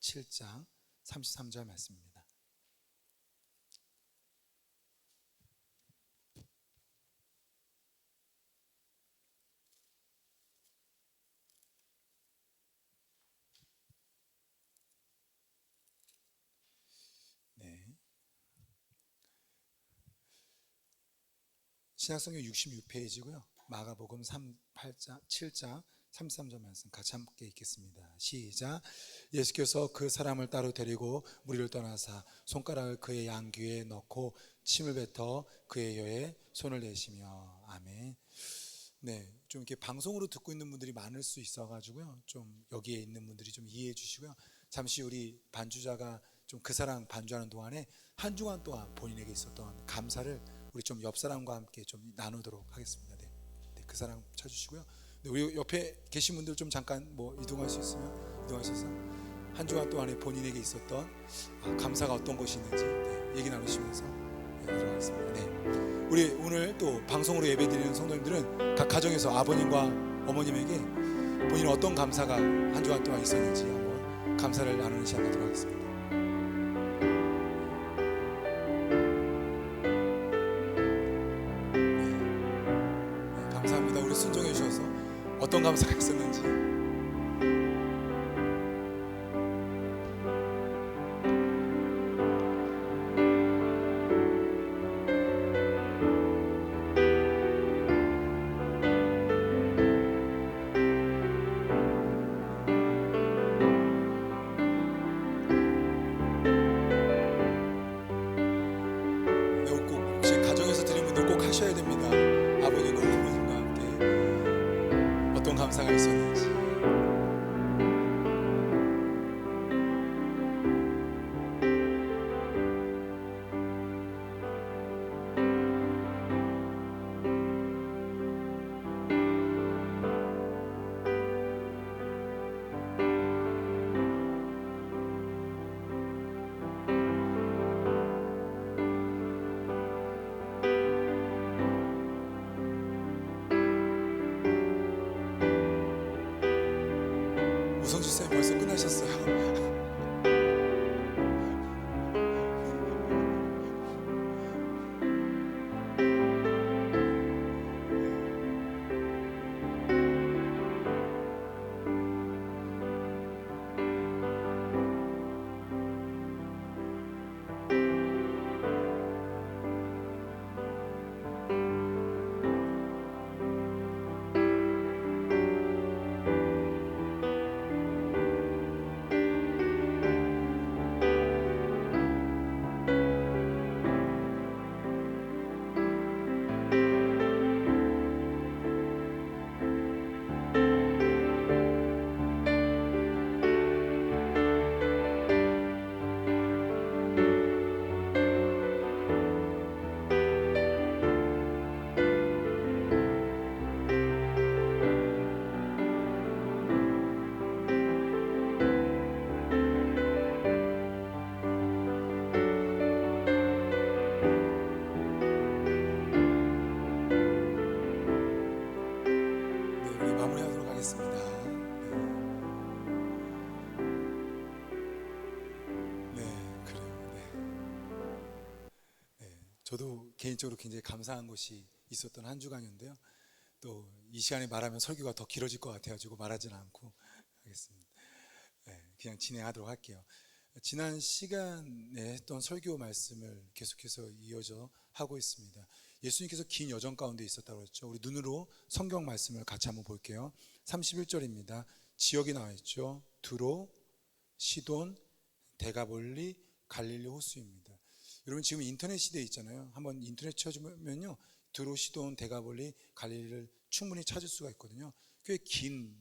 7장 33절 말씀입니다. 네. 신약성경 66페이지고요. 마가복음 7장 33절 말씀 같이 함께 읽겠습니다. 시작. 예수께서 그 사람을 따로 데리고 무리를 떠나사 손가락을 그의 양귀에 넣고 침을 뱉어 그의 혀에 손을 대시며. 아멘. 네, 좀 이렇게 방송으로 듣고 있는 분들이 많을 수 있어가지고요. 좀 여기에 있는 분들이 좀 이해해 주시고요. 잠시 우리 반주자가 좀 그 사랑 반주하는 동안에 한 주간 동안 본인에게 있었던 감사를 우리 좀 옆 사람과 함께 좀 나누도록 하겠습니다. 네, 그 사랑 쳐주시고요. 네, 우리 옆에 계신 분들 좀 잠깐 이동할 수 있으면 이동하셔서 한 주간 동안에 본인에게 있었던 감사가 어떤 것이 있는지 얘기 나누시면서 들어가겠습니다. 네, 우리 오늘 또 방송으로 예배드리는 성도님들은 각 가정에서 아버님과 어머님에게 본인 어떤 감사가 한 주간 동안 있었는지 한번 감사를 나누는 시간 갖도록 하겠습니다. 감사합니다. 우리 순종해 주셔서 어떤 감사가 있었는지. 혹시 가정에서 드린 분들 꼭 하셔야 됩니다. 아버님과 어머님과 함께 어떤 감사가 있었는지. 우성주 쌤 벌써 끝나셨어요. 저도 개인적으로 굉장히 감사한 것이 있었던 한 주간이었는데요. 또 이 시간에 말하면 설교가 더 길어질 것 같아가지고 말하지는 않고 하겠습니다. 네, 그냥 진행하도록 할게요. 지난 시간에 했던 설교 말씀을 계속해서 이어져 하고 있습니다. 예수님께서 긴 여정 가운데 있었다고 했죠. 우리 눈으로 성경 말씀을 같이 한번 볼게요. 31절입니다. 지역이 나와 있죠. 두로, 시돈, 데가볼리, 갈릴리 호수입니다. 여러분 지금 인터넷 시대에 있잖아요. 한번 인터넷 쳐주면요, 두로, 시돈, 데가볼리, 갈릴리를 충분히 찾을 수가 있거든요. 꽤 긴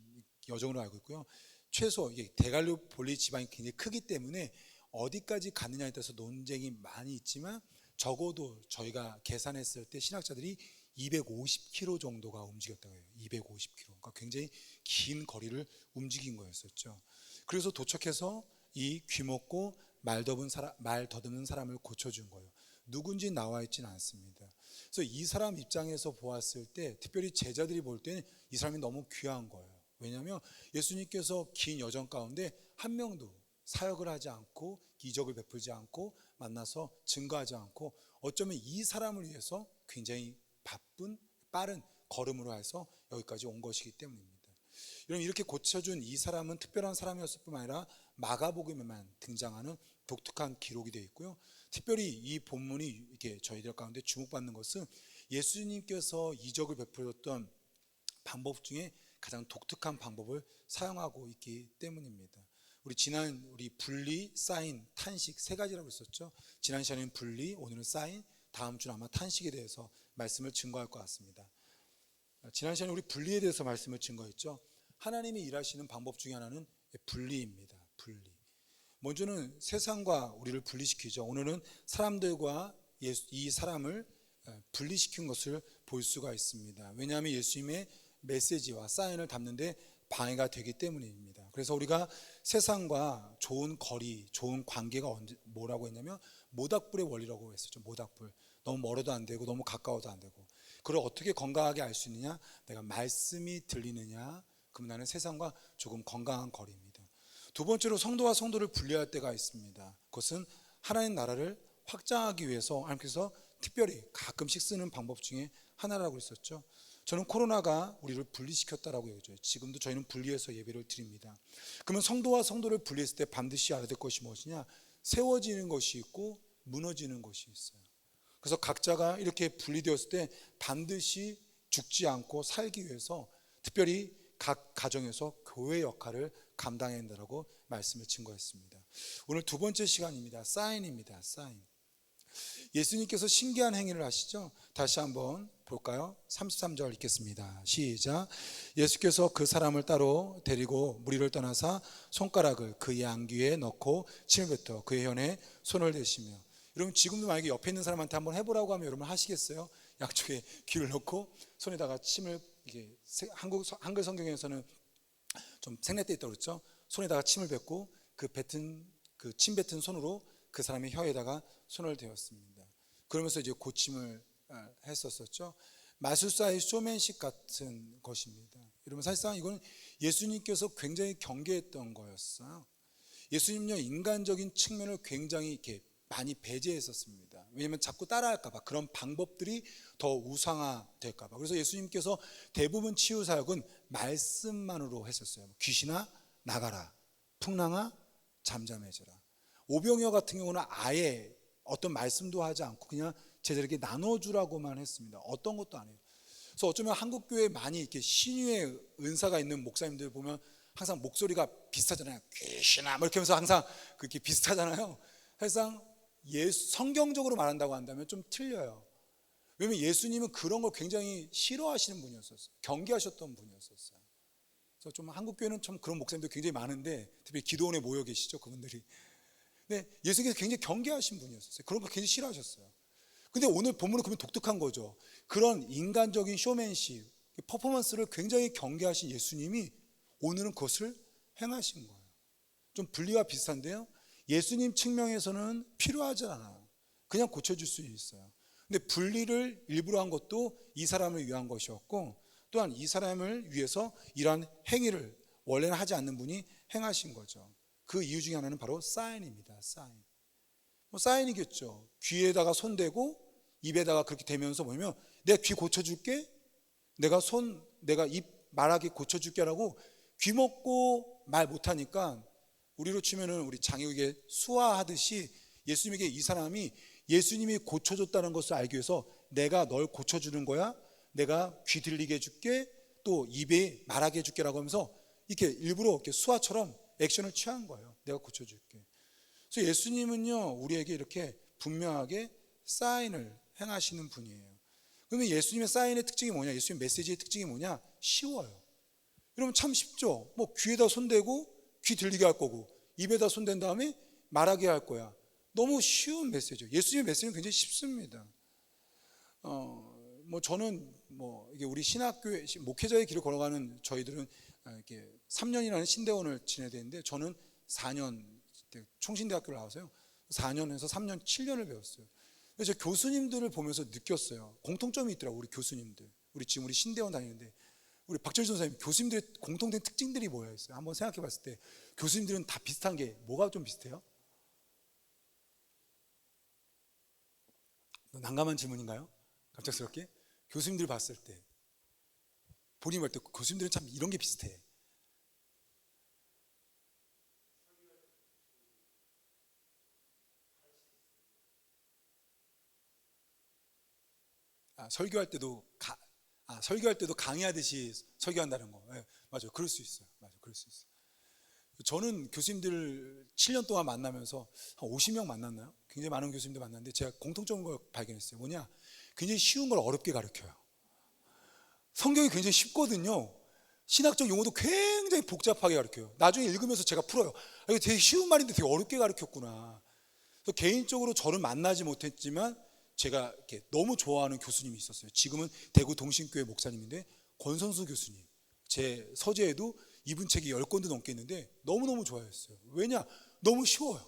여정으로 알고 있고요. 최소 이게 데갈리볼리 지방이 굉장히 크기 때문에 어디까지 갔느냐에 따라서 논쟁이 많이 있지만 적어도 저희가 계산했을 때 신학자들이 250km 정도가 움직였다고 해요. 250km. 그러니까 굉장히 긴 거리를 움직인 거였었죠. 그래서 도착해서 이 귀먹고 말 더듬는 사람을 고쳐준 거예요. 누군지 나와 있지는 않습니다. 그래서 이 사람 입장에서 보았을 때, 특별히 제자들이 볼 때는 이 사람이 너무 귀한 거예요. 왜냐하면 예수님께서 긴 여정 가운데 한 명도 사역을 하지 않고 이적을 베풀지 않고 만나서 증거하지 않고 어쩌면 이 사람을 위해서 굉장히 바쁜 빠른 걸음으로 해서 여기까지 온 것이기 때문입니다. 여러분, 이렇게 고쳐준 이 사람은 특별한 사람이었을 뿐만 아니라 마가복음에만 등장하는 독특한 기록이 되어 있고요. 특별히 이 본문이 이렇게 저희들 가운데 주목받는 것은 예수님께서 이적을 베풀었던 방법 중에 가장 독특한 방법을 사용하고 있기 때문입니다. 우리 분리, 사인, 탄식 세 가지라고 했었죠. 지난 시간에는 분리, 오늘은 사인, 다음 주는 아마 탄식에 대해서 말씀을 증거할 것 같습니다. 지난 시간에 우리 분리에 대해서 말씀을 증거했죠. 하나님이 일하시는 방법 중에 하나는 분리입니다. 분리. 먼저는 세상과 우리를 분리시키죠. 오늘은 사람들과 이 사람을 분리시킨 것을 볼 수가 있습니다. 왜냐하면 예수님의 메시지와 사인을 담는데 방해가 되기 때문입니다. 그래서 우리가 세상과 좋은 거리, 좋은 관계가 뭐라고 했냐면 모닥불의 원리라고 했었죠. 모닥불. 너무 멀어도 안 되고 너무 가까워도 안 되고. 그걸 어떻게 건강하게 알 수 있느냐? 내가 말씀이 들리느냐? 그러면 나는 세상과 조금 건강한 거리입니다. 두 번째로 성도와 성도를 분리할 때가 있습니다. 그것은 하나님 나라를 확장하기 위해서 하나님께서 특별히 가끔씩 쓰는 방법 중에 하나라고 했었죠. 저는 코로나가 우리를 분리시켰다라고 얘기해요. 지금도 저희는 분리해서 예배를 드립니다. 그러면 성도와 성도를 분리했을 때 반드시 알아야 될 것이 무엇이냐? 세워지는 것이 있고 무너지는 것이 있어요. 그래서 각자가 이렇게 분리되었을 때 반드시 죽지 않고 살기 위해서 특별히 각 가정에서 교회 역할을 감당해야 한다고 말씀을 증거했습니다. 오늘 두 번째 시간입니다. 사인입니다. 사인. 예수님께서 신기한 행위를 하시죠. 다시 한번 볼까요? 33절 읽겠습니다. 시작. 예수께서 그 사람을 따로 데리고 무리를 떠나사 손가락을 그의 안귀에 넣고 침을 뱉어 그의 혀에 손을 대시며. 여러분, 지금도 만약에 옆에 있는 사람한테 한번 해보라고 하면 여러분 하시겠어요? 양쪽에 귀를 넣고 손에다가 침을, 이게 한글 성경에서는 좀 생략돼 있다고 그랬죠. 손에다가 침을 뱉고 그 침 뱉은 손으로 그 사람의 혀에다가 손을 대었습니다. 그러면서 이제 고침을 했었었죠. 마술사의 쇼맨십 같은 것입니다. 여러분, 사실상 이건 예수님께서 굉장히 경계했던 거였어요. 예수님은요, 인간적인 측면을 굉장히 이렇게 많이 배제했었습니다. 왜냐하면 자꾸 따라할까봐, 그런 방법들이 더 우상화될까봐. 그래서 예수님께서 대부분 치유 사역은 말씀만으로 했었어요. 귀신아 나가라, 풍랑아 잠잠해져라. 오병이어 같은 경우는 아예 어떤 말씀도 하지 않고 그냥 제자들에게 나눠주라고만 했습니다. 어떤 것도 안 해요. 그래서 어쩌면 한국 교회에 많이 이렇게 신유의 은사가 있는 목사님들 보면 항상 목소리가 비슷하잖아요. 귀신아 뭐 이렇게 하면서 항상 그렇게 비슷하잖아요. 사실상 성경적으로 말한다고 한다면 좀 틀려요. 왜냐면 예수님은 그런 걸 굉장히 싫어하시는 분이었었어요. 경계하셨던 분이었었어요. 그래서 좀 한국 교회는 좀 그런 목사님들 굉장히 많은데, 특히 기도원에 모여 계시죠, 그분들이. 근데 예수님께서 굉장히 경계하신 분이었어요. 그런 걸 굉장히 싫어하셨어요. 근데 오늘 본문은 그러면 독특한 거죠. 그런 인간적인 쇼맨십, 퍼포먼스를 굉장히 경계하신 예수님이 오늘은 그것을 행하신 거예요. 좀 분리와 비슷한데요. 예수님 측면에서는 필요하지 않아요. 그냥 고쳐줄 수 있어요. 근데 분리를 일부러 한 것도 이 사람을 위한 것이었고, 또한 이 사람을 위해서 이러한 행위를 원래는 하지 않는 분이 행하신 거죠. 그 이유 중에 하나는 바로 사인입니다. 사인. 사인이겠죠. 귀에다가 손대고 입에다가 그렇게 대면서 뭐냐면 내가 귀 고쳐줄게, 내가 입 말하게 고쳐줄게 라고 귀 먹고 말 못하니까 우리로 치면은 우리 장애우에게 수화하듯이 예수님에게 이 사람이 예수님이 고쳐줬다는 것을 알기 위해서 내가 널 고쳐주는 거야, 내가 귀 들리게 해줄게, 또 입에 말하게 해줄게 라고 하면서 이렇게 일부러 이렇게 수화처럼 액션을 취한 거예요. 내가 고쳐줄게. 그래서 예수님은요, 우리에게 이렇게 분명하게 사인을 행하시는 분이에요. 그러면 예수님의 사인의 특징이 뭐냐? 예수님 메시지의 특징이 뭐냐? 쉬워요. 여러분, 참 쉽죠? 뭐 귀에다 손대고 귀 들리게 할 거고, 입에다 손댄 다음에 말하게 할 거야. 너무 쉬운 메시지예요. 예수님의 메시지는 굉장히 쉽습니다. 저는 이게 우리 신학교에 목회자의 길을 걸어가는 저희들은 이렇게 3년이라는 신대원을 지내야 되는데, 저는 4년 총신대학교를 나와서요, 4년에서 3년 7년을 배웠어요. 그래서 교수님들을 보면서 느꼈어요. 공통점이 있더라고요. 우리 교수님들, 우리 지금 우리 신대원 다니는데 우리 박철준 선생님, 교수님들의 공통된 특징들이 뭐야 있어요? 한번 생각해 봤을 때 교수님들은 다 비슷한 게 뭐가 좀 비슷해요? 난감한 질문인가요? 갑작스럽게? 교수님들 봤을 때 본인이 볼 때 교수님들은 참 이런 게 비슷해. 설교할 때도 강의하듯이 설교한다는 거. 네, 맞아요. 그럴 수 있어요. 맞아요. 그럴 수 있어요. 저는 교수님들 7년 동안 만나면서 한 50명 만났나요? 굉장히 많은 교수님들 만났는데 제가 공통적인 걸 발견했어요. 뭐냐? 굉장히 쉬운 걸 어렵게 가르쳐요. 성경이 굉장히 쉽거든요. 신학적 용어도 굉장히 복잡하게 가르쳐요. 나중에 읽으면서 제가 풀어요. 이거 되게 쉬운 말인데 되게 어렵게 가르쳤구나. 그래서 개인적으로 저를 만나지 못했지만 제가 이렇게 너무 좋아하는 교수님이 있었어요. 지금은 대구 동신교회 목사님인데 권선수 교수님. 제 서재에도 이분 책이 10권도 넘게 있는데 너무너무 좋아했어요. 왜냐? 너무 쉬워요.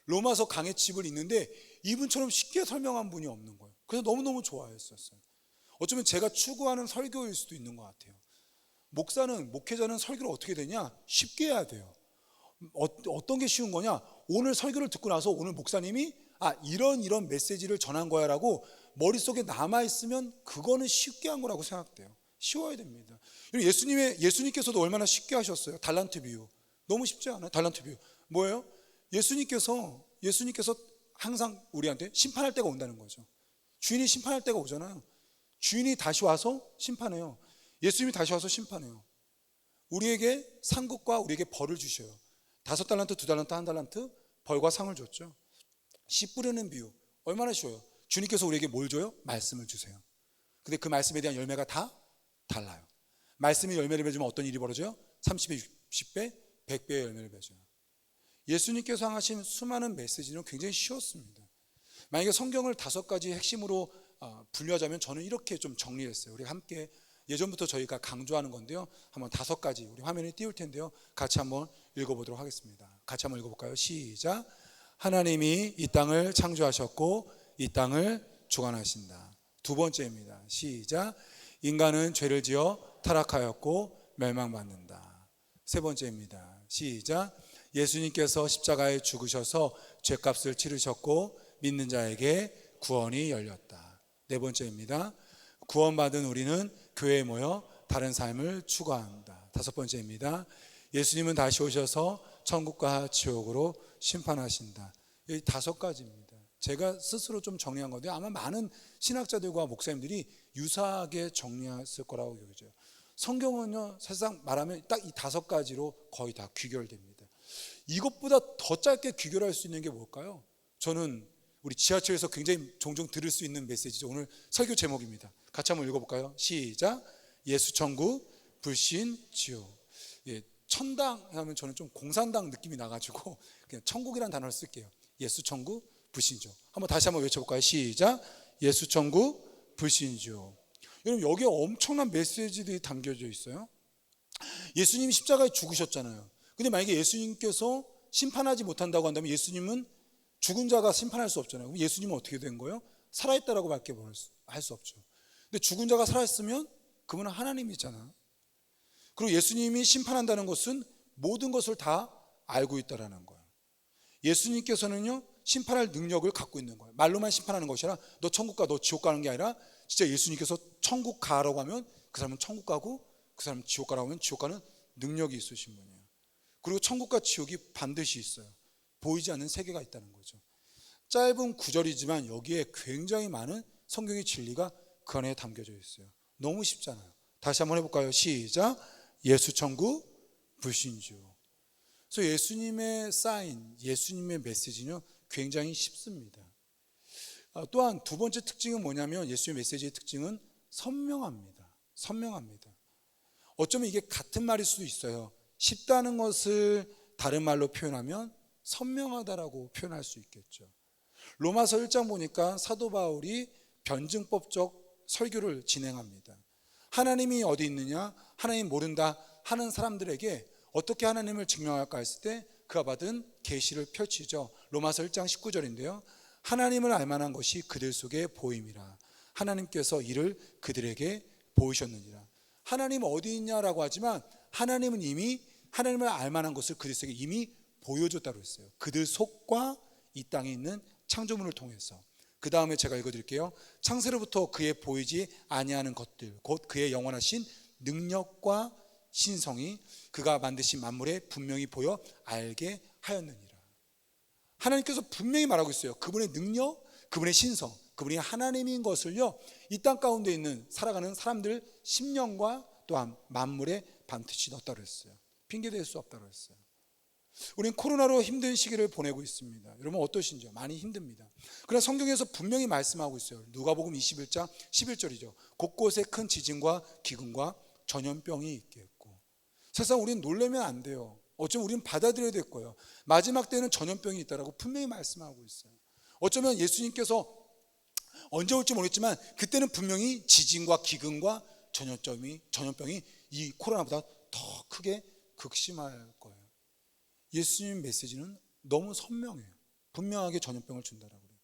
로마서 강해집을 읽는데 이분처럼 쉽게 설명한 분이 없는 거예요. 그래서 너무너무 좋아했었어요. 어쩌면 제가 추구하는 설교일 수도 있는 것 같아요. 목회자는 설교를 어떻게 되냐? 쉽게 해야 돼요. 어떤 게 쉬운 거냐? 오늘 설교를 듣고 나서 오늘 목사님이 이런 메시지를 전한 거야 라고 머릿속에 남아있으면 그거는 쉽게 한 거라고 생각돼요. 쉬워야 됩니다. 예수님께서도 얼마나 쉽게 하셨어요. 달란트 비유. 너무 쉽지 않아요? 달란트 비유. 뭐예요? 예수님께서 항상 우리한테 심판할 때가 온다는 거죠. 주인이 심판할 때가 오잖아요. 주인이 다시 와서 심판해요. 예수님이 다시 와서 심판해요. 우리에게 상급과 우리에게 벌을 주셔요. 5달란트, 2달란트, 1달란트 벌과 상을 줬죠. 씨 뿌리는 비유. 얼마나 쉬워요. 주님께서 우리에게 뭘 줘요? 말씀을 주세요. 근데 그 말씀에 대한 열매가 다 달라요. 말씀이 열매를 맺으면 어떤 일이 벌어져요? 30배, 60배, 100배의 열매를 맺어요. 예수님께서 하신 수많은 메시지는 굉장히 쉬웠습니다. 만약에 성경을 5가지 핵심으로 분류하자면 저는 이렇게 좀 정리했어요. 우리 함께 예전부터 저희가 강조하는 건데요. 한번 5가지 우리 화면에 띄울 텐데요. 같이 한번 읽어보도록 하겠습니다. 같이 한번 읽어볼까요? 시작. 하나님이 이 땅을 창조하셨고 이 땅을 주관하신다. 2번째입니다. 시작. 인간은 죄를 지어 타락하였고 멸망받는다. 3번째입니다. 시작. 예수님께서 십자가에 죽으셔서 죄값을 치르셨고 믿는 자에게 구원이 열렸다. 4번째입니다. 구원받은 우리는 교회에 모여 다른 삶을 추구한다. 5번째입니다. 예수님은 다시 오셔서 천국과 지옥으로 심판하신다. 이 5가지입니다. 제가 스스로 좀 정리한 건데 아마 많은 신학자들과 목사님들이 유사하게 정리했을 거라고 여겨져요. 성경은요, 사실상 말하면 딱 이 5가지로 거의 다 귀결됩니다. 이것보다 더 짧게 귀결할 수 있는 게 뭘까요? 저는 우리 지하철에서 굉장히 종종 들을 수 있는 메시지죠. 오늘 설교 제목입니다. 같이 한번 읽어볼까요? 시작. 예수 천국, 불신 지옥. 천당 하면 저는 좀 공산당 느낌이 나가지고 그냥 천국이라는 단어를 쓸게요. 예수 천국, 불신 지옥. 다시 한번 외쳐볼까요? 시작. 예수 천국, 불신 지옥. 여러분, 여기에 엄청난 메시지들이 담겨져 있어요. 예수님이 십자가에 죽으셨잖아요. 근데 만약에 예수님께서 심판하지 못한다고 한다면 예수님은 죽은 자가 심판할 수 없잖아요. 그럼 예수님은 어떻게 된 거예요? 살아있다라고 밖에 할 수 없죠. 근데 죽은 자가 살아있으면 그분은 하나님이잖아. 그리고 예수님이 심판한다는 것은 모든 것을 다 알고 있다라는 거예요. 예수님께서는요, 심판할 능력을 갖고 있는 거예요. 말로만 심판하는 것이 아니라 너 천국 가, 너 지옥 가는 게 아니라 진짜 예수님께서 천국 가라고 하면 그 사람은 천국 가고 그 사람은 지옥 가라고 하면 지옥 가는 능력이 있으신 분이에요. 그리고 천국과 지옥이 반드시 있어요. 보이지 않는 세계가 있다는 거죠. 짧은 구절이지만 여기에 굉장히 많은 성경의 진리가 그 안에 담겨져 있어요. 너무 쉽잖아요. 다시 한번 해볼까요? 시작. 예수 천국, 불신 지옥. 그래서 예수님의 사인, 예수님의 메시지는 굉장히 쉽습니다. 또한 2번째 특징은 뭐냐면 예수의 메시지의 특징은 선명합니다. 선명합니다. 어쩌면 이게 같은 말일 수도 있어요. 쉽다는 것을 다른 말로 표현하면 선명하다라고 표현할 수 있겠죠. 로마서 1장 보니까 사도 바울이 변증법적 설교를 진행합니다. 하나님이 어디 있느냐? 하나님 모른다 하는 사람들에게 어떻게 하나님을 증명할까 했을 때 그가 받은 계시를 펼치죠. 로마서 1장 19절인데요. 하나님을 알만한 것이 그들 속에 보임이라. 하나님께서 이를 그들에게 보이셨느니라. 하나님 어디 있냐라고 하지만 하나님은 이미 하나님을 알만한 것을 그리스도에게 이미 보여줬다고 했어요. 그들 속과 이 땅에 있는 창조물을 통해서. 그 다음에 제가 읽어드릴게요. 창세로부터 그의 보이지 아니하는 것들 곧 그의 영원하신 능력과 신성이 그가 만드신 만물에 분명히 보여 알게 하였느니라. 하나님께서 분명히 말하고 있어요. 그분의 능력, 그분의 신성, 그분이 하나님인 것을요, 이 땅 가운데 있는 살아가는 사람들 심령과 또한 만물에 반드시 넣었다고 했어요. 핑계댈 수 없다고 했어요. 우린 코로나로 힘든 시기를 보내고 있습니다. 여러분 어떠신지요? 많이 힘듭니다. 그러나 성경에서 분명히 말씀하고 있어요. 누가복음 21장 11절이죠. 곳곳에 큰 지진과 기근과 전염병이 있겠고. 세상 우린 놀라면 안 돼요. 어쩌면 우린 받아들여야 될 거예요. 마지막 때는 전염병이 있다라고 분명히 말씀하고 있어요. 어쩌면 예수님께서 언제 올지 모르겠지만 그때는 분명히 지진과 기근과 전염병이 이 코로나보다 더 크게 극심할 거예요. 예수님 메시지는 너무 선명해요. 분명하게 전염병을 준다라고 그래요.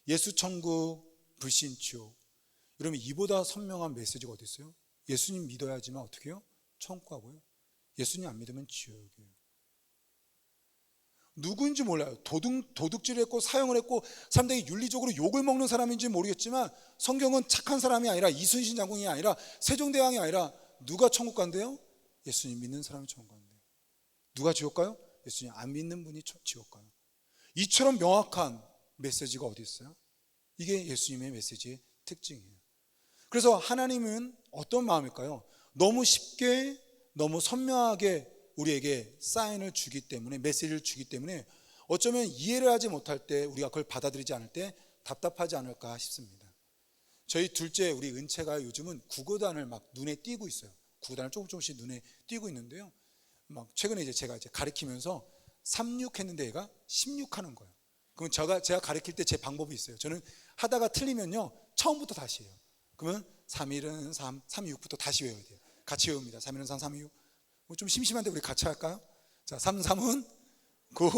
예수 천국, 불신 지옥. 여러분 이보다 선명한 메시지가 어디 있어요? 예수님 믿어야지만 어떻게 해요? 천국 가고요. 예수님 안 믿으면 지옥이에요. 누구인지 몰라요. 도둑질을 했고 사형을 했고 사람들이 윤리적으로 욕을 먹는 사람인지 모르겠지만 성경은 착한 사람이 아니라 이순신 장군이 아니라 세종대왕이 아니라 누가 천국 간대요? 예수님 믿는 사람이 천국 간대요. 누가 지옥 가요? 예수님 안 믿는 분이 지옥 가요. 이처럼 명확한 메시지가 어디 있어요? 이게 예수님의 메시지의 특징이에요. 그래서 하나님은 어떤 마음일까요? 너무 쉽게 너무 선명하게 우리에게 사인을 주기 때문에, 메시지를 주기 때문에 어쩌면 이해를 하지 못할 때, 우리가 그걸 받아들이지 않을 때 답답하지 않을까 싶습니다. 저희 둘째 우리 은채가 요즘은 국어단을 막 눈에 띄고 있어요. 국어단을 조금씩 눈에 띄고 있는데요, 막 최근에 제가 가르치면서 36 했는데 얘가 16 하는 거예요. 그러면 제가 가르칠 때 제 방법이 있어요. 저는 하다가 틀리면요 처음부터 다시 해요. 그러면 3일은 3, 326부터 다시 외워야 돼요. 같이 외웁니다. 3일은 3, 326. 좀 심심한데 우리 같이 할까요? 자, 3, 3은 9,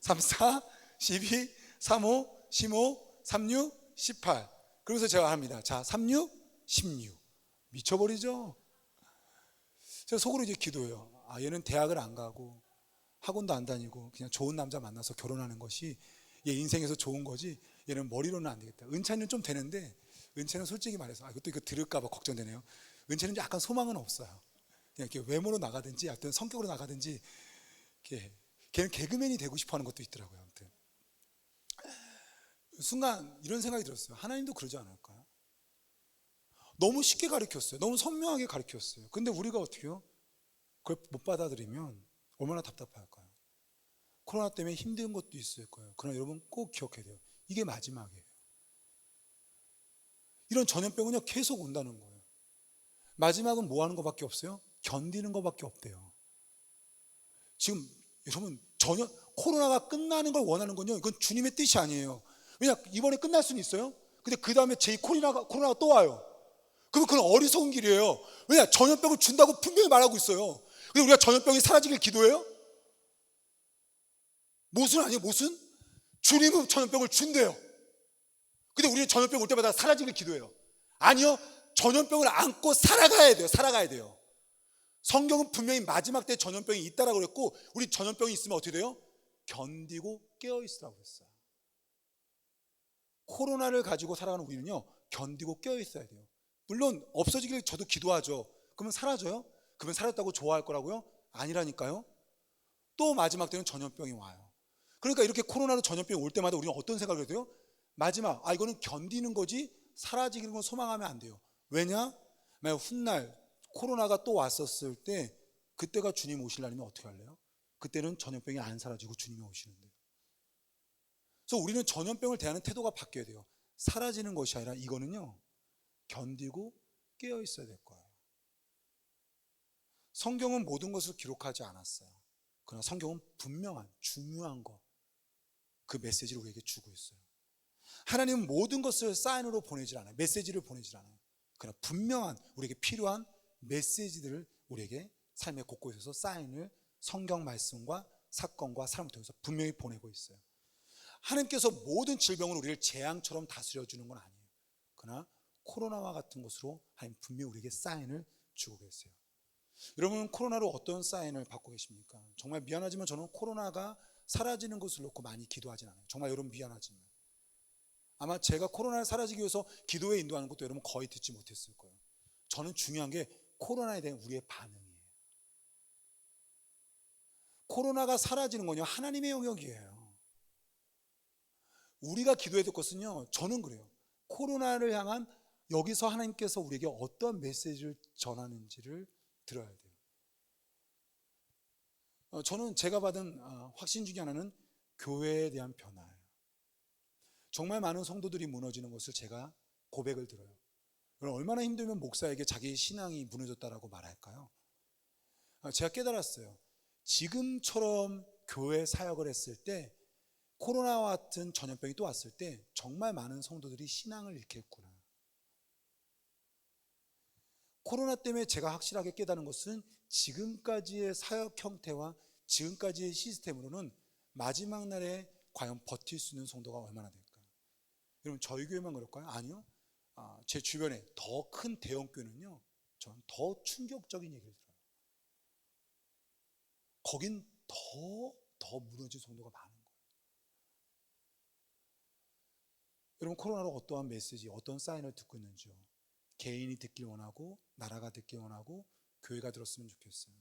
3, 4, 12, 3, 5, 15, 3, 6, 18. 그러면서 제가 합니다. 자, 3, 6, 16. 미쳐버리죠? 제가 속으로 이제 기도해요. 아, 얘는 대학을 안 가고 학원도 안 다니고 그냥 좋은 남자 만나서 결혼하는 것이 얘 인생에서 좋은 거지, 얘는 머리로는 안 되겠다. 은채는 좀 되는데, 은채는 솔직히 말해서 이것도 이거 들을까 봐 걱정되네요. 은채는 약간 소망은 없어요. 그냥 이렇게 외모로 나가든지 어떤 성격으로 나가든지, 걔는 개그맨이 되고 싶어 하는 것도 있더라고요. 아무튼 순간 이런 생각이 들었어요. 하나님도 그러지 않을까요? 너무 쉽게 가르쳤어요. 너무 선명하게 가르쳤어요. 근데 우리가 어떻게 해요? 그걸 못 받아들이면 얼마나 답답할까요? 코로나 때문에 힘든 것도 있을 거예요. 그러나 여러분 꼭 기억해야 돼요. 이게 마지막이에요. 이런 전염병은요 계속 온다는 거예요. 마지막은 뭐 하는 것밖에 없어요? 견디는 것밖에 없대요. 지금 여러분 코로나가 끝나는 걸 원하는 건요, 이건 주님의 뜻이 아니에요. 왜냐, 이번에 끝날 수는 있어요. 근데 그 다음에 코로나가 또 와요. 그러면 그건 어리석은 길이에요. 왜냐, 전염병을 준다고 분명히 말하고 있어요. 근데 우리가 전염병이 사라지길 기도해요? 못은 아니에요. 못은 주님은 전염병을 준대요. 근데 우리는 전염병 올 때마다 사라지길 기도해요. 아니요, 전염병을 안고 살아가야 돼요. 살아가야 돼요. 성경은 분명히 마지막 때 전염병이 있다라고 그랬고, 우리 전염병이 있으면 어떻게 돼요? 견디고 깨어있으라고 했어요. 코로나를 가지고 살아가는 우리는요 견디고 깨어있어야 돼요. 물론 없어지길 저도 기도하죠. 그러면 사라져요? 그러면 사라졌다고 좋아할 거라고요? 아니라니까요. 또 마지막 때는 전염병이 와요. 그러니까 이렇게 코로나로 전염병이 올 때마다 우리는 어떤 생각을 해요? 마지막, 이거는 견디는 거지 사라지는 건 소망하면 안 돼요. 왜냐? 만약 훗날 코로나가 또 왔었을 때 그때가 주님 오시려면 어떻게 할래요? 그때는 전염병이 안 사라지고 주님이 오시는데. 그래서 우리는 전염병을 대하는 태도가 바뀌어야 돼요. 사라지는 것이 아니라 이거는요 견디고 깨어 있어야 될 거예요. 성경은 모든 것을 기록하지 않았어요. 그러나 성경은 분명한 중요한 것, 그 메시지를 우리에게 주고 있어요. 하나님은 모든 것을 사인으로 보내질 않아요. 메시지를 보내질 않아요. 그러나 분명한 우리에게 필요한 메시지들을 우리에게 삶의 곳곳에서 사인을 성경 말씀과 사건과 사람을 통해서 분명히 보내고 있어요. 하나님께서 모든 질병을 우리를 재앙처럼 다스려주는 건 아니에요. 그러나 코로나와 같은 것으로 하나님 분명히 우리에게 사인을 주고 계세요. 여러분은 코로나로 어떤 사인을 받고 계십니까? 정말 미안하지만 저는 코로나가 사라지는 것을 놓고 많이 기도하진 않아요. 정말 여러분 미안하지만 아마 제가 코로나를 사라지기 위해서 기도에 인도하는 것도 여러분 거의 듣지 못했을 거예요. 저는 중요한 게 코로나에 대한 우리의 반응이에요. 코로나가 사라지는 건요 하나님의 영역이에요. 우리가 기도해야 될 것은요, 저는 그래요. 코로나를 향한 여기서 하나님께서 우리에게 어떤 메시지를 전하는지를 들어야 돼요. 저는 제가 받은 확신 중에 하나는 교회에 대한 변화예요. 정말 많은 성도들이 무너지는 것을 제가 고백을 들어요. 얼마나 힘들면 목사에게 자기 신앙이 무너졌다라고 말할까요? 제가 깨달았어요. 지금처럼 교회 사역을 했을 때 코로나와 같은 전염병이 또 왔을 때 정말 많은 성도들이 신앙을 잃겠구나. 코로나 때문에 제가 확실하게 깨달은 것은 지금까지의 사역 형태와 지금까지의 시스템으로는 마지막 날에 과연 버틸 수 있는 성도가 얼마나 될까? 여러분 저희 교회만 그럴까요? 아니요. 제 주변에 더 큰 대형 교회는요, 저는 더 충격적인 얘기를 들어요. 거긴 더 무너진 성도가 많은 거예요. 여러분 코로나로 어떠한 메시지, 어떤 사인을 듣고 있는지요? 개인이 듣길 원하고 나라가 듣길 원하고 교회가 들었으면 좋겠어요.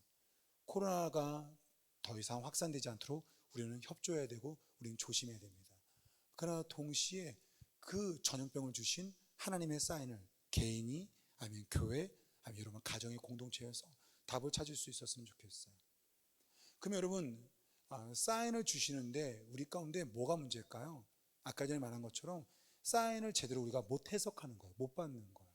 코로나가 더 이상 확산되지 않도록 우리는 협조해야 되고 우리는 조심해야 됩니다. 그러나 동시에 그 전염병을 주신 하나님의 사인을 개인이 아니면 교회 아니면 여러분 가정의 공동체에서 답을 찾을 수 있었으면 좋겠어요. 그럼 여러분 사인을 주시는데 우리 가운데 뭐가 문제일까요? 아까 전에 말한 것처럼 사인을 제대로 우리가 못 해석하는 거예요. 못 받는 거예요.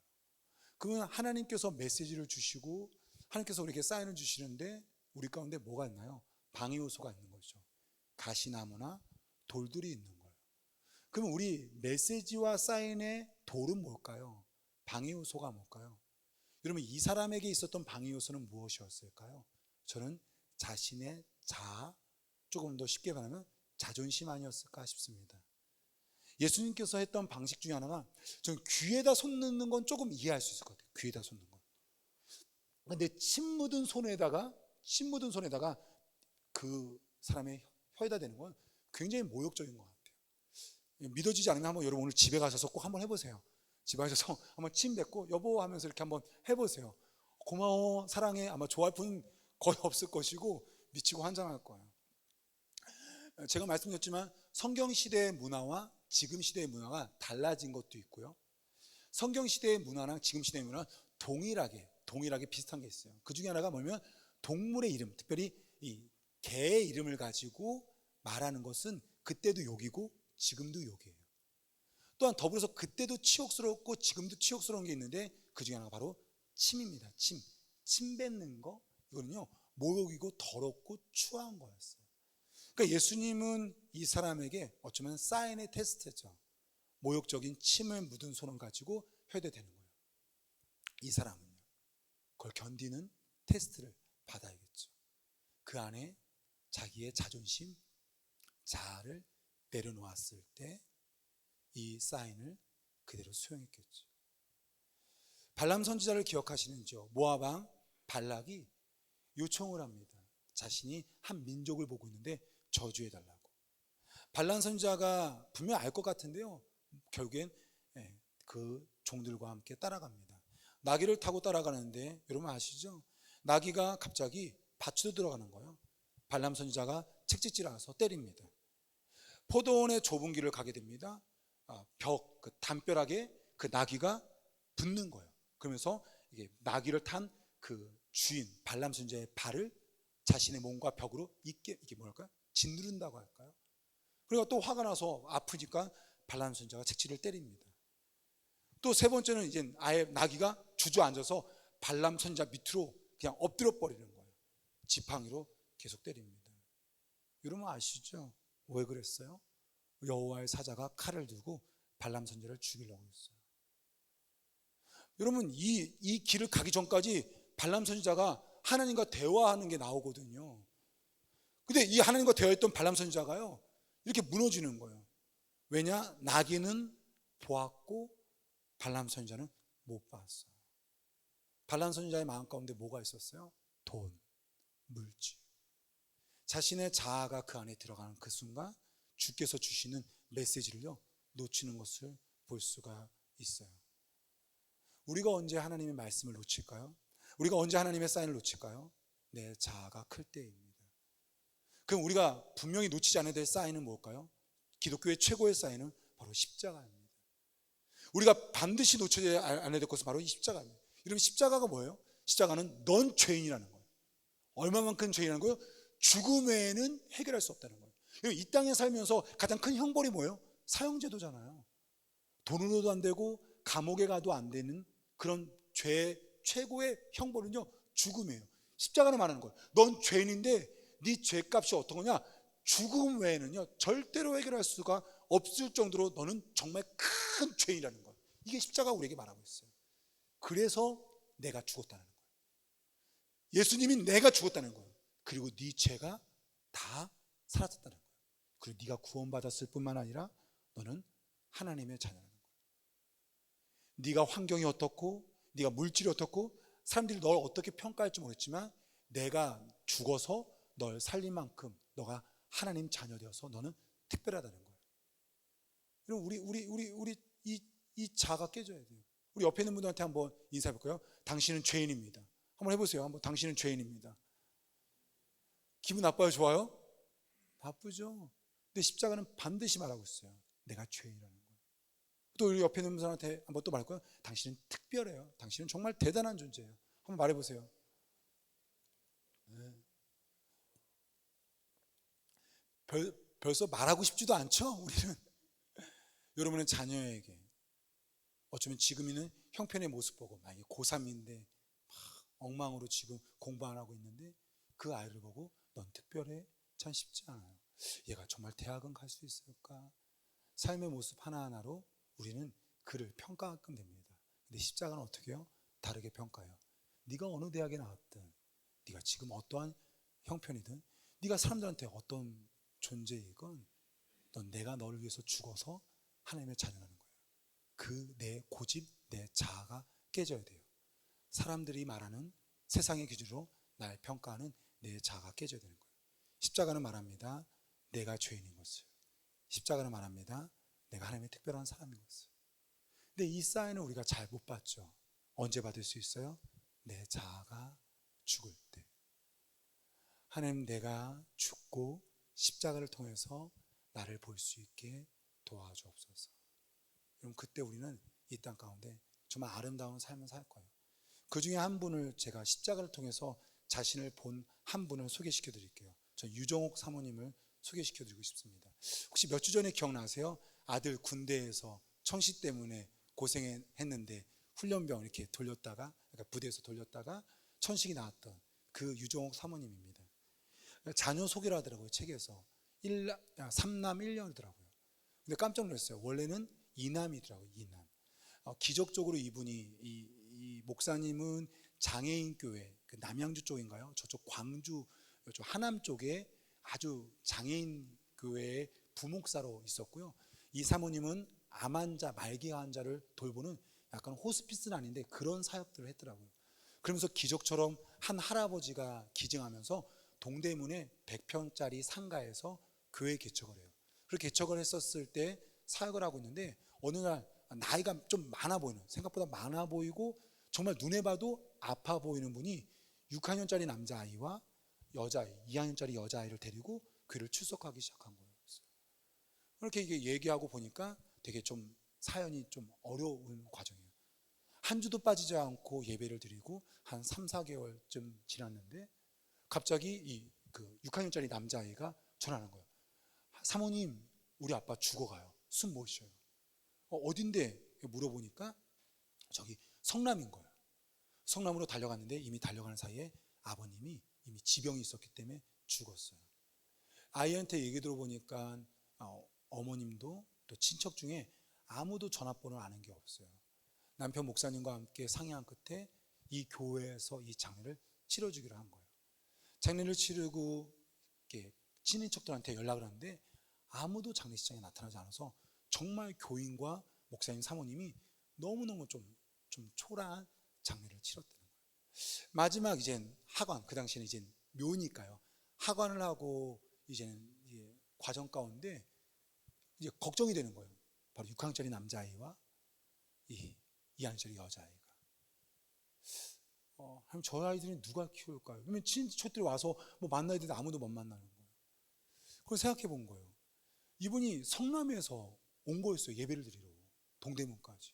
그러면 하나님께서 메시지를 주시고 하나님께서 우리에게 사인을 주시는데 우리 가운데 뭐가 있나요? 방해 요소가 있는 거죠. 가시나무나 돌들이 있는 거예요. 그러면 우리 메시지와 사인의 돌은 뭘까요? 방해 요소가 뭘까요? 여러분 이 사람에게 있었던 방해 요소는 무엇이었을까요? 저는 자신의 자아, 조금 더 쉽게 말하면 자존심 아니었을까 싶습니다. 예수님께서 했던 방식 중에 하나가 저는 귀에다 손 넣는 건 조금 이해할 수 있을 것 같아요. 귀에다 손 넣는 건. 근데 침 묻은 손에다가 그 사람의 혀에다 대는 건 굉장히 모욕적인 것 같아요. 믿어지지 않으면 한번 여러분 오늘 집에 가셔서 꼭 한번 해보세요. 집에 가셔서 한번 침 뱉고 여보 하면서 이렇게 한번 해보세요. 고마워 사랑해 아마 좋아할 분은 거의 없을 것이고 미치고 환장할 거예요. 제가 말씀드렸지만 성경 시대의 문화와 지금 시대의 문화가 달라진 것도 있고요. 성경 시대의 문화랑 지금 시대의 문화는 동일하게 비슷한 게 있어요. 그 중에 하나가 뭐냐면 동물의 이름, 특별히 이 개의 이름을 가지고 말하는 것은 그때도 욕이고 지금도 욕이에요. 또한 더불어서 그때도 치욕스럽고 지금도 치욕스러운 게 있는데 그 중에 하나가 바로 침입니다. 침 뱉는 거, 이거는요 모욕이고 더럽고 추한 거였어요. 그러니까 예수님은 이 사람에게 어쩌면 사인의 테스트죠. 모욕적인 침을 묻은 손을 가지고 회대되는 거예요. 이 사람은요 그걸 견디는 테스트를 받아야겠죠. 그 안에 자기의 자존심, 자아를 내려놓았을 때 이 사인을 그대로 수용했겠죠. 발람 선지자를 기억하시는지요? 모압 왕 발락이 요청을 합니다. 자신이 한 민족을 보고 있는데 저주해달라고. 발람 선지자가 분명 알 것 같은데요, 결국엔 그 종들과 함께 따라갑니다. 나귀를 타고 따라가는데 여러분 아시죠? 나귀가 갑자기 밭으로 들어가는 거예요. 발람 선지자가 책찍질하면서 때립니다. 포도원의 좁은 길을 가게 됩니다. 그 담벼락에 그 나귀가 붙는 거예요. 그러면서 이게 나귀를 탄 그 주인 발람 선지자의 발을 자신의 몸과 벽으로 이게 뭐랄까요? 짓누른다고 할까요? 그리고 또 화가 나서 아프니까 발람 선지자가 책치를 때립니다. 또 세 번째는 이제 아예 나귀가 주저앉아서 발람 선지자 밑으로 그냥 엎드려 버리는 거예요. 지팡이로 계속 때립니다. 여러분 아시죠? 왜 그랬어요? 여호와의 사자가 칼을 들고 발람 선지자를 죽이려고 했어요. 여러분 이 길을 가기 전까지 발람 선지자가 하나님과 대화하는 게 나오거든요. 근데 이 하나님과 대화했던 발람 선지자가요 이렇게 무너지는 거예요. 왜냐? 나귀는 보았고 발람 선지자는 못 봤어요. 반란 선지자의 마음 가운데 뭐가 있었어요? 돈, 물질. 자신의 자아가 그 안에 들어가는 그 순간 주께서 주시는 메시지를요 놓치는 것을 볼 수가 있어요. 우리가 언제 하나님의 말씀을 놓칠까요? 우리가 언제 하나님의 사인을 놓칠까요? 내 자아가 클 때입니다. 그럼 우리가 분명히 놓치지 않아야 될 사인은 뭘까요? 기독교의 최고의 사인은 바로 십자가입니다. 우리가 반드시 놓쳐야 않아야 될 것은 바로 이 십자가입니다. 여러분, 십자가가 뭐예요? 십자가는 넌 죄인이라는 거예요. 얼마만큼 죄인이라는 거예요? 죽음 외에는 해결할 수 없다는 거예요. 이 땅에 살면서 가장 큰 형벌이 뭐예요? 사형제도잖아요. 돈으로도 안 되고 감옥에 가도 안 되는 그런 죄의 최고의 형벌은요 죽음이에요. 십자가는 말하는 거예요. 넌 죄인인데 네 죄값이 어떤 거냐? 죽음 외에는요 절대로 해결할 수가 없을 정도로 너는 정말 큰 죄인이라는 거예요. 이게 십자가가 우리에게 말하고 있어요. 그래서 내가 죽었다는 거예요. 예수님이 내가 죽었다는 거예요. 그리고 네 죄가 다 사라졌다는 거예요. 그리고 네가 구원받았을 뿐만 아니라 너는 하나님의 자녀라는 거예요. 네가 환경이 어떻고 네가 물질이 어떻고 사람들이 널 어떻게 평가할지 모르겠지만 내가 죽어서 널 살린 만큼 너가 하나님 자녀 되어서 너는 특별하다는 거예요. 우리 이 자가 깨져야 돼요. 우리 옆에 있는 분들한테 한번 인사해 볼까요? 당신은 죄인입니다. 한번 해보세요. 한번 당신은 죄인입니다. 기분 나빠요? 좋아요? 나쁘죠. 근데 십자가는 반드시 말하고 있어요. 내가 죄인이라는 거예요. 또 우리 옆에 있는 사람한테 한번 또 말할까요? 당신은 특별해요. 당신은 정말 대단한 존재예요. 한번 말해보세요. 네. 벌써 말하고 싶지도 않죠? 우리는 여러분의 자녀에게 어쩌면 지금 있는 형편의 모습 보고 만약에 고3인데 엉망으로 지금 공부 안 하고 있는데 그 아이를 보고 넌 특별해? 참 쉽지 않아요. 얘가 정말 대학은 갈 수 있을까? 삶의 모습 하나하나로 우리는 그를 평가하게 됩니다. 근데 십자가는 어떻게 해요? 다르게 평가해요. 네가 어느 대학에 나왔든 네가 지금 어떠한 형편이든 네가 사람들한테 어떤 존재이건 넌 내가 너를 위해서 죽어서 하나님의 자녀라는 거예요. 그 내 고집, 내 자아가 깨져야 돼요. 사람들이 말하는 세상의 기준으로 날 평가하는 내 자아가 깨져야 되는 거예요. 십자가는 말합니다. 내가 죄인인 것을. 십자가는 말합니다. 내가 하나님의 특별한 사람인 것을. 근데 이 사인을 우리가 잘 못 받죠. 언제 받을 수 있어요? 내 자아가 죽을 때. 하나님, 내가 죽고 십자가를 통해서 나를 볼 수 있게 도와주옵소서. 그럼 그때 우리는 이 땅 가운데 정말 아름다운 삶을 살 거예요. 그 중에 한 분을 제가 십자가를 통해서 자신을 본 한 분을 소개시켜 드릴게요. 저 유정옥 사모님을 소개시켜 드리고 싶습니다. 혹시 몇 주 전에 기억나세요? 아들 군대에서 천시 때문에 고생했는데 훈련병 이렇게 돌렸다가, 그러니까 부대에서 돌렸다가 천식이 나왔던 그 유정옥 사모님입니다. 자녀 소개를 하더라고요, 책에서. 3남 1녀더라고요. 근데 깜짝 놀랐어요. 원래는 2남이더라고요, 2남. 기적적으로 이분이, 이 목사님은 장애인 교회, 그 남양주 쪽인가요? 저쪽 광주, 저쪽 하남 쪽에 아주 장애인 교회의 부목사로 있었고요. 이 사모님은 암 환자, 말기 환자를 돌보는 약간 호스피스는 아닌데 그런 사역들을 했더라고요. 그러면서 기적처럼 한 할아버지가 기증하면서 동대문에 100평짜리 상가에서 교회 개척을 해요. 그렇게 개척을 했었을 때 사역을 하고 있는데 어느 날 나이가 좀 많아 보이는, 생각보다 많아 보이고 정말 눈에 봐도 아파 보이는 분이 6학년짜리 남자아이와 여자아이, 2학년짜리 여자아이를 데리고 교회를 출석하기 시작한 거예요. 그렇게 이게 얘기하고 보니까 되게 좀 사연이 좀 어려운 과정이에요. 한 주도 빠지지 않고 예배를 드리고 한 3, 4개월쯤 지났는데 갑자기 그 6학년짜리 남자아이가 전화하는 거예요. 사모님, 우리 아빠 죽어가요. 숨 못 쉬어요. 어딘데? 물어보니까 저기 성남인 거예요. 성남으로 달려갔는데 이미 달려가는 사이에 아버님이 이미 지병이 있었기 때문에 죽었어요. 아이한테 얘기 들어보니까 어머님도 또 친척 중에 아무도 전화번호를 아는 게 없어요. 남편 목사님과 함께 상의한 끝에 이 교회에서 이 장례를 치러주기로 한 거예요. 장례를 치르고 친인척들한테 연락을 하는데 아무도 장례식장에 나타나지 않아서 정말 교인과 목사님 사모님이 너무너무 좀 초라한 장례를 치렀다는 거예요. 마지막 이젠 하관, 그 당시에는 이젠 묘니까요. 하관을 하고 이제는 과정 가운데 이제 걱정이 되는 거예요. 바로 6학년짜리 남자아이와 이 2학년짜리 여자아이가. 하면 저 아이들은 누가 키울까요? 그러면 친척들이 와서 뭐 만나야 되는데 아무도 못 만나는 거예요. 그래서 생각해 본 거예요. 이분이 성남에서 온 거였어요. 예배를 드리러. 동대문까지.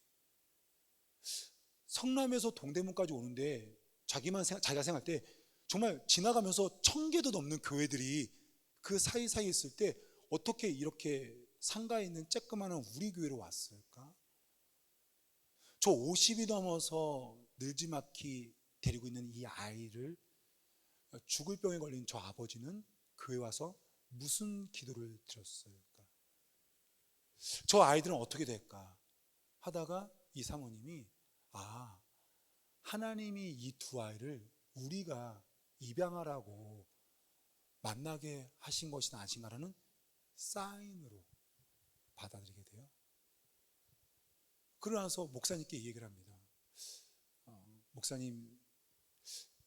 성남에서 동대문까지 오는데 자기가 생각할 때 정말 지나가면서 1000개도 넘는 교회들이 그 사이사이에 있을 때 어떻게 이렇게 상가에 있는 쬐끄마한 우리 교회로 왔을까? 저 50이 넘어서 늘지막히 데리고 있는 이 아이를 죽을 병에 걸린 저 아버지는 교회 와서 무슨 기도를 드렸을까? 저 아이들은 어떻게 될까? 하다가 이 사모님이 하나님이 이 두 아이를 우리가 입양하라고 만나게 하신 것이 아닌가라는 사인으로 받아들이게 돼요. 그러나서 목사님께 이 얘기를 합니다. 목사님,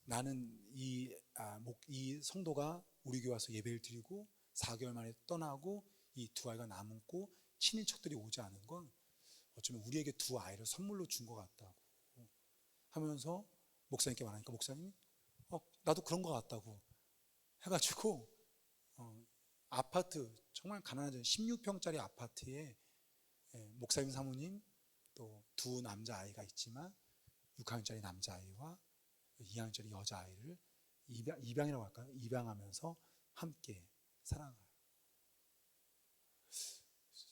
나는 이 성도가 우리 교회 와서 예배를 드리고 4개월 만에 떠나고 이 두 아이가 남고 친인척들이 오지 않은 건 어쩌면 우리에게 두 아이를 선물로 준 것 같다고 하면서 목사님께 말하니까 목사님이 나도 그런 것 같다고 해가지고 아파트, 정말 가난한 16평짜리 아파트에 목사님 사모님 또 두 남자아이가 있지만 6학년짜리 남자아이와 2학년짜리 여자아이를 입양이라고 할까요? 입양하면서 함께 살아가요.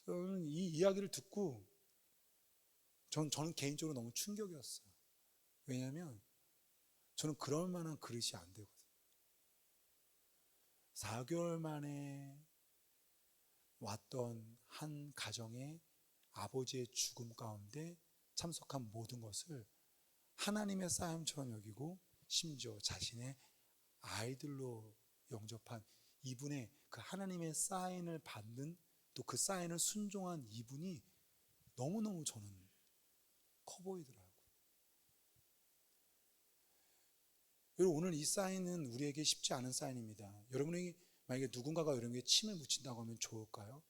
저는 이 이야기를 듣고 저는 개인적으로 너무 충격이었어요. 왜냐하면 저는 그럴 만한 그릇이 안 되거든요. 4개월 만에 왔던 한 가정의 아버지의 죽음 가운데 참석한 모든 것을 하나님의 싸움처럼 여기고 심지어 자신의 아이들로 영접한 이분의 그 하나님의 사인을 받는, 또 그 사인을 순종한 이분이 너무너무 저는 커 보이더라고요. 여러분, 오늘 이 사인은 우리에게 쉽지 않은 사인입니다. 여러분이 만약에 누군가가 여러분에게 침을 묻힌다고 하면 좋을까요?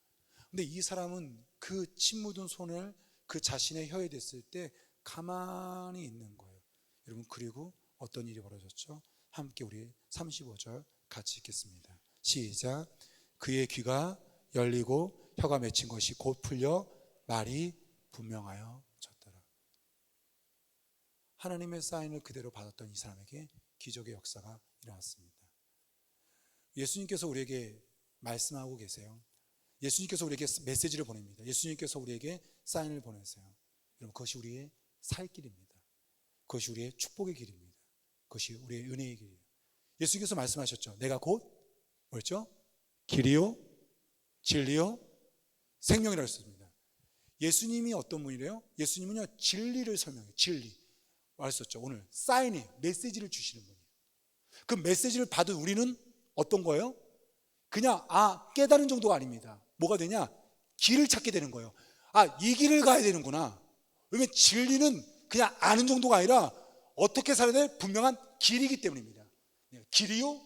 근데 이 사람은 그 침 묻은 손을 그 자신의 혀에 댔을 때 가만히 있는 거예요. 여러분, 그리고 어떤 일이 벌어졌죠? 함께 우리 35절 같이 읽겠습니다. 시작. 그의 귀가 열리고 혀가 맺힌 것이 곧 풀려 말이 분명하여 졌더라. 하나님의 사인을 그대로 받았던 이 사람에게 기적의 역사가 일어났습니다. 예수님께서 우리에게 말씀하고 계세요. 예수님께서 우리에게 메시지를 보냅니다. 예수님께서 우리에게 사인을 보내세요. 여러분, 그것이 우리의 살 길입니다. 그것이 우리의 축복의 길입니다. 그것이 우리의 은혜의 길이에요. 예수님께서 말씀하셨죠. 내가 곧 뭐였죠? 길이요 진리요 생명이라고 했습니다. 예수님이 어떤 분이래요? 예수님은요, 진리를 설명해요. 진리 말했었죠. 오늘 사인이 메시지를 주시는 분이에요. 그 메시지를 받은 우리는 어떤 거예요? 그냥 깨달은 정도가 아닙니다. 뭐가 되냐? 길을 찾게 되는 거예요. 이 길을 가야 되는구나. 왜냐면 진리는 그냥 아는 정도가 아니라 어떻게 살아야 될 분명한 길이기 때문입니다. 길이요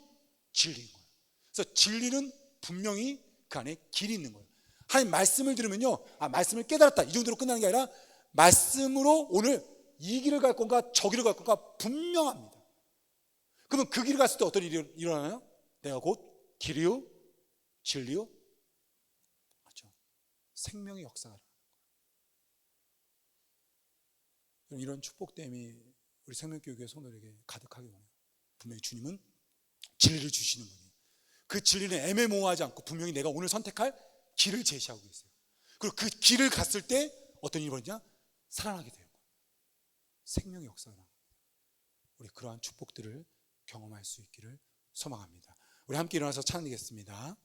진리인 거예요. 그래서 진리는 분명히 그 안에 길이 있는 거예요. 하나님 말씀을 들으면요, 말씀을 깨달았다 이 정도로 끝나는 게 아니라 말씀으로 오늘 이 길을 갈 건가 저 길을 갈 건가 분명합니다. 그러면 그 길을 갔을 때 어떤 일이 일어나요? 내가 곧 길이요 진리요 맞죠? 생명의 역사가 이런 축복됨이 우리 생명교육의 성도들에게 가득하게 원해요. 분명히 주님은 진리를 주시는 분이에요. 그 진리는 애매모호하지 않고 분명히 내가 오늘 선택할 길을 제시하고 있어요. 그리고 그 길을 갔을 때 어떤 일이 벌어지냐? 살아나게 돼요. 생명의 역사가 나옵니다. 우리 그러한 축복들을 경험할 수 있기를 소망합니다. 우리 함께 일어나서 찬양하겠습니다.